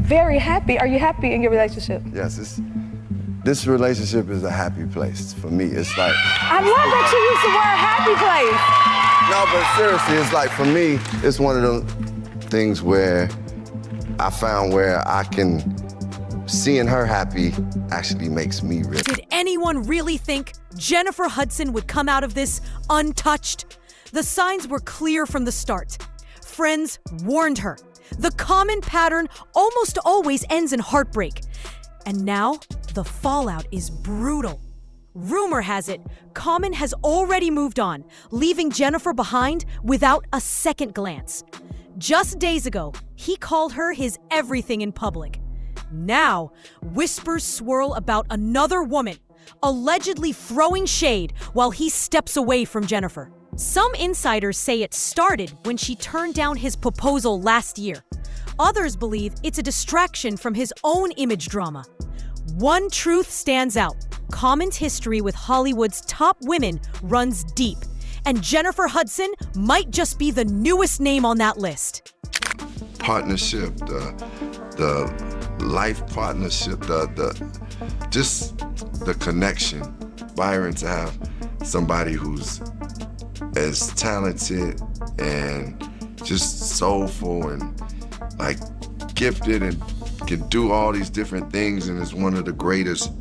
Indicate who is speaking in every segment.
Speaker 1: very happy. Are you happy in your relationship?
Speaker 2: Yes, this relationship is a happy place for me. It's like...
Speaker 1: I love that you use the word happy place.
Speaker 2: No, but seriously, it's like, for me, it's one of those things where I found where I can, seeing her happy actually makes me rich.
Speaker 3: Did anyone really think Janifer Hudson would come out of this untouched? The signs were clear from the start. Friends warned her. The common pattern almost always ends in heartbreak. And now, the fallout is brutal. Rumor has it, Common has already moved on, leaving Janifer behind without a second glance. Just days ago, he called her his everything in public. Now, whispers swirl about another woman, allegedly throwing shade while he steps away from Janifer. Some insiders say it started when she turned down his proposal last year. Others believe it's a distraction from his own image drama. One truth stands out. Common's history with Hollywood's top women runs deep, and Janifer Hudson might just be the newest name on that list.
Speaker 2: Partnership, the life partnership, just the connection. Byron, to have somebody who's as talented and just soulful and like gifted and can do all these different things and is one of the greatest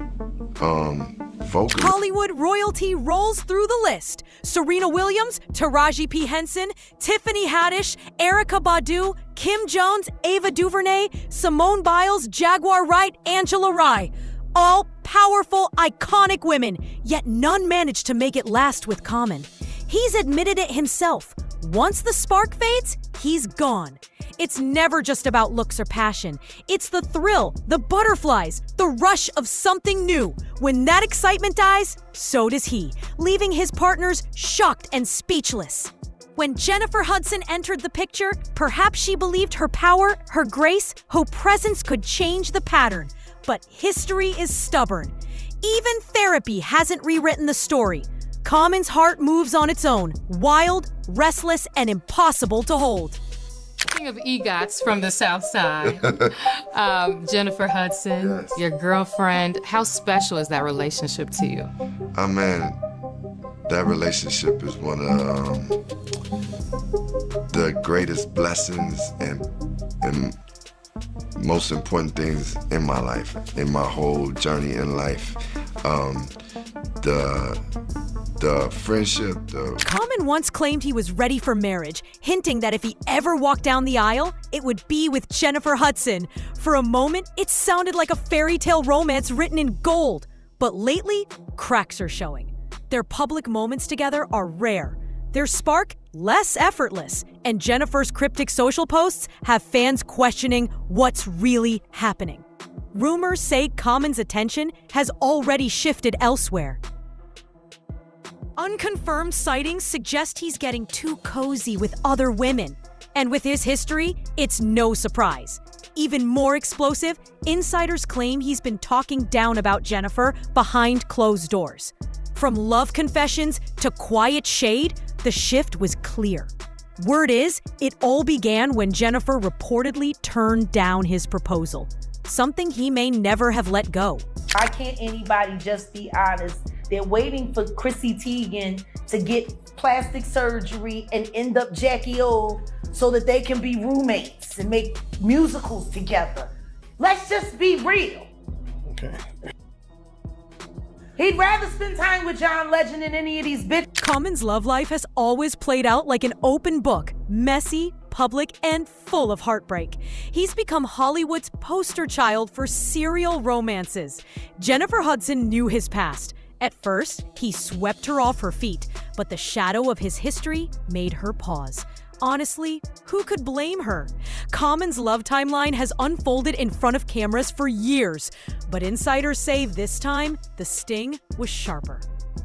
Speaker 2: vocalists.
Speaker 3: Hollywood royalty rolls through the list. Serena Williams, Taraji P. Henson, Tiffany Haddish, Erykah Badu, Kim Jones, Ava DuVernay, Simone Biles, Jaguar Wright, Angela Rye. All powerful, iconic women, yet none managed to make it last with Common. He's admitted it himself. Once the spark fades, he's gone. It's never just about looks or passion. It's the thrill, the butterflies, the rush of something new. When that excitement dies, so does he, leaving his partners shocked and speechless. When Janifer Hudson entered the picture, perhaps she believed her power, her grace, her presence could change the pattern. But history is stubborn. Even therapy hasn't rewritten the story. Common's heart moves on its own, wild, restless, and impossible to hold.
Speaker 4: Speaking of EGOTs from the South Side, Janifer Hudson,
Speaker 2: yes.
Speaker 4: Your girlfriend, how special is that relationship to you?
Speaker 2: Oh man, that relationship is one of the greatest blessings and most important things in my life, in my whole journey in life. The friendship,
Speaker 3: Common once claimed he was ready for marriage, hinting that if he ever walked down the aisle, it would be with Janifer Hudson. For a moment, it sounded like a fairy tale romance written in gold. But lately, cracks are showing. Their public moments together are rare. Their spark, less effortless. And Janifer's cryptic social posts have fans questioning what's really happening. Rumors say Common's attention has already shifted elsewhere. Unconfirmed sightings suggest he's getting too cozy with other women. And with his history, it's no surprise. Even more explosive, insiders claim he's been talking down about Janifer behind closed doors. From love confessions to quiet shade, the shift was clear. Word is, it all began when Janifer reportedly turned down his proposal, something he may never have let go.
Speaker 5: Why can't anybody just be honest? They're waiting for Chrissy Teigen to get plastic surgery and end up Jackie O so that they can be roommates and make musicals together. Let's just be real.
Speaker 6: Okay.
Speaker 5: He'd rather spend time with John Legend than any of these bitches.
Speaker 3: Common's love life has always played out like an open book, messy, public, and full of heartbreak. He's become Hollywood's poster child for serial romances. Janifer Hudson knew his past. At first, he swept her off her feet, but the shadow of his history made her pause. Honestly, who could blame her? Common's love timeline has unfolded in front of cameras for years, but insiders say this time, the sting was sharper.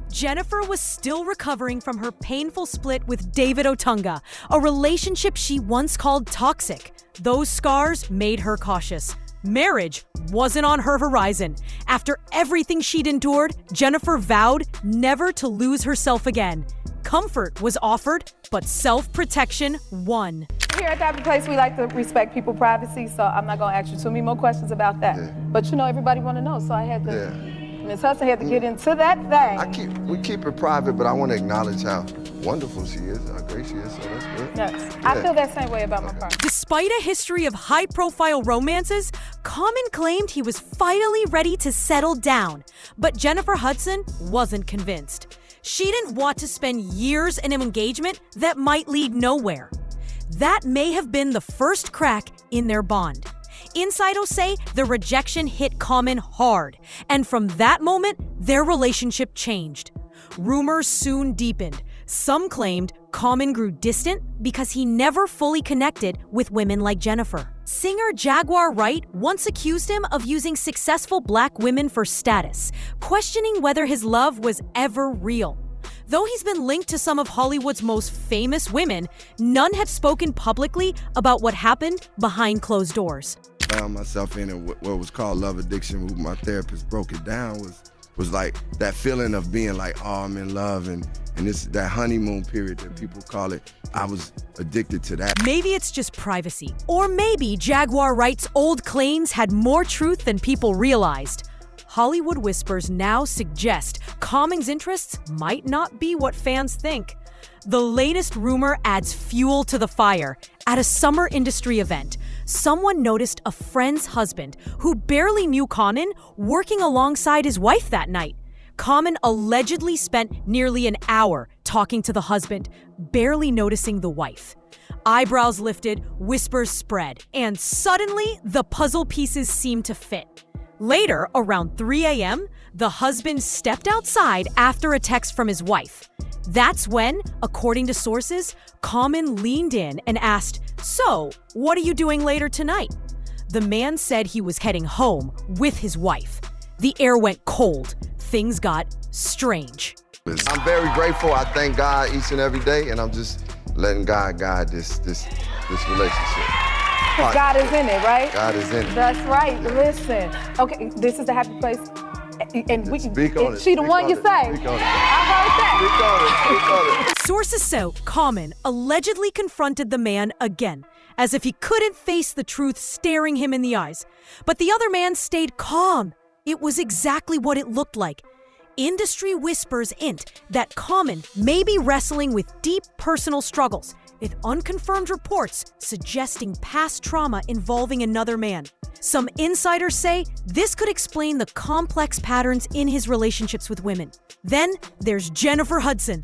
Speaker 3: Janifer was still recovering from her painful split with David Otunga, a relationship she once called toxic. Those scars made her cautious. Marriage wasn't on her horizon. After everything she'd endured, Janifer vowed never to lose herself again. Comfort was offered, but self-protection won.
Speaker 1: here at the Happy Place, we like to respect people's privacy, so I'm not gonna ask you too many more questions about that.
Speaker 2: Yeah.
Speaker 1: But you know, everybody wanna know, so I had to,
Speaker 2: Yeah.
Speaker 1: Ms. Hudson had to get into that thing.
Speaker 2: We keep it private, but I want to acknowledge how wonderful she is, how great she is, so that's good.
Speaker 1: Yes, I feel that same way about my partner.
Speaker 3: Despite a history of high-profile romances, Common claimed he was finally ready to settle down. But Janifer Hudson wasn't convinced. She didn't want to spend years in an engagement that might lead nowhere. That may have been the first crack in their bond. Insiders say the rejection hit Common hard, and from that moment, their relationship changed. Rumors soon deepened. Some claimed Common grew distant because he never fully connected with women like Janifer. Singer Jaguar Wright once accused him of using successful black women for status, questioning whether his love was ever real. Though he's been linked to some of Hollywood's most famous women, none have spoken publicly about what happened behind closed doors.
Speaker 2: I found myself in what was called love addiction, who my therapist broke it down, was like that feeling of being like, oh, I'm in love, and it's that honeymoon period that people call it. I was addicted to that.
Speaker 3: Maybe it's just privacy. Or maybe Jaguar Wright's old claims had more truth than people realized. Hollywood whispers now suggest Common's interests might not be what fans think. The latest rumor adds fuel to the fire. At a summer industry event, someone noticed a friend's husband, who barely knew Common, working alongside his wife that night. Common allegedly spent nearly an hour talking to the husband, barely noticing the wife. Eyebrows lifted, whispers spread, and suddenly the puzzle pieces seemed to fit. Later, around 3 a.m., the husband stepped outside after a text from his wife. That's when, according to sources, Common leaned in and asked, "So, what are you doing later tonight?" The man said he was heading home with his wife. The air went cold. Things got strange.
Speaker 2: I'm very grateful. I thank God each and every day, and I'm just letting God guide this relationship.
Speaker 1: God is in it, right?
Speaker 2: God is in it.
Speaker 1: That's right. Listen. Okay, this is the Happy Place. And we
Speaker 2: Speak on it.
Speaker 1: She the
Speaker 2: Speak
Speaker 1: one
Speaker 2: on
Speaker 1: you
Speaker 2: it.
Speaker 1: say.
Speaker 2: Speak on it.
Speaker 1: I heard that.
Speaker 2: Speak on it.
Speaker 3: Sources say Common allegedly confronted the man again, as if he couldn't face the truth staring him in the eyes. But the other man stayed calm. It was exactly what it looked like. Industry whispers hint that Common may be wrestling with deep personal struggles, with unconfirmed reports suggesting past trauma involving another man. Some insiders say this could explain the complex patterns in his relationships with women. Then there's Janifer Hudson.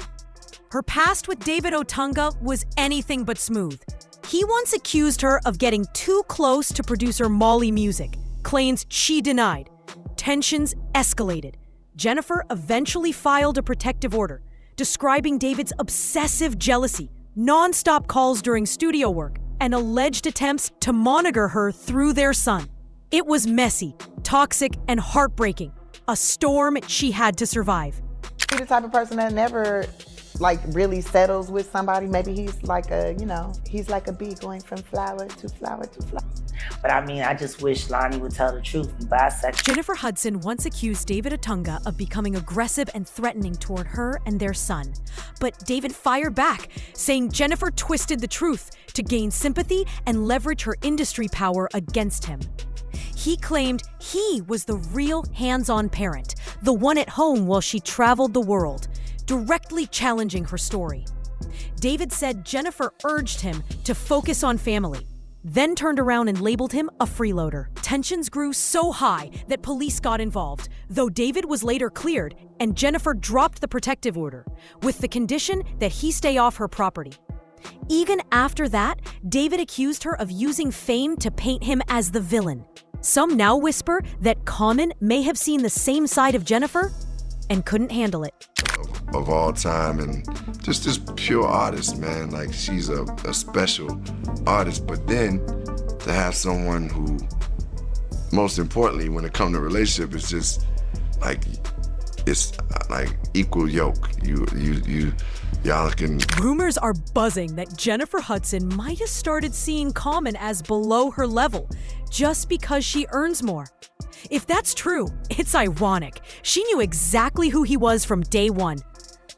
Speaker 3: Her past with David Otunga was anything but smooth. He once accused her of getting too close to producer Molly Music, claims she denied. Tensions escalated. Janifer eventually filed a protective order, describing David's obsessive jealousy, non-stop calls during studio work, and alleged attempts to monitor her through their son. It was messy, toxic, and heartbreaking, a storm she had to survive.
Speaker 6: He's the type of person that never really settles with somebody. Maybe he's like he's like a bee going from flower to flower to flower.
Speaker 5: But I mean, I just wish Lonnie would tell the truth. Be bisexual.
Speaker 3: Janifer Hudson once accused David Otunga of becoming aggressive and threatening toward her and their son. But David fired back, saying Janifer twisted the truth to gain sympathy and leverage her industry power against him. He claimed he was the real hands-on parent, the one at home while she traveled the world, directly challenging her story. David said Janifer urged him to focus on family, then turned around and labeled him a freeloader. Tensions grew so high that police got involved, though David was later cleared and Janifer dropped the protective order, with the condition that he stay off her property. Even after that, David accused her of using fame to paint him as the villain. Some now whisper that Common may have seen the same side of Janifer and couldn't handle it.
Speaker 2: Of all time, and just this pure artist, man. Like, she's a special artist, but then to have someone who, most importantly, when it comes to relationship, is just like, it's like equal yoke. Y'all can.
Speaker 3: Rumors are buzzing that Janifer Hudson might have started seeing Common as below her level just because she earns more. If that's true, it's ironic. She knew exactly who he was from day one.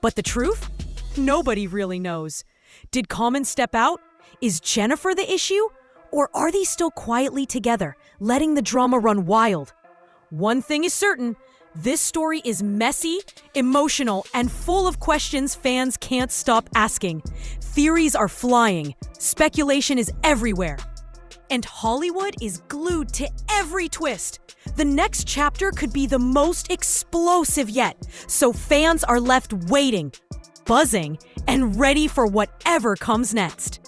Speaker 3: But the truth? Nobody really knows. Did Common step out? Is Janifer the issue? Or are they still quietly together, letting the drama run wild? One thing is certain, this story is messy, emotional, and full of questions fans can't stop asking. Theories are flying, speculation is everywhere. And Hollywood is glued to every twist. The next chapter could be the most explosive yet, so fans are left waiting, buzzing, and ready for whatever comes next.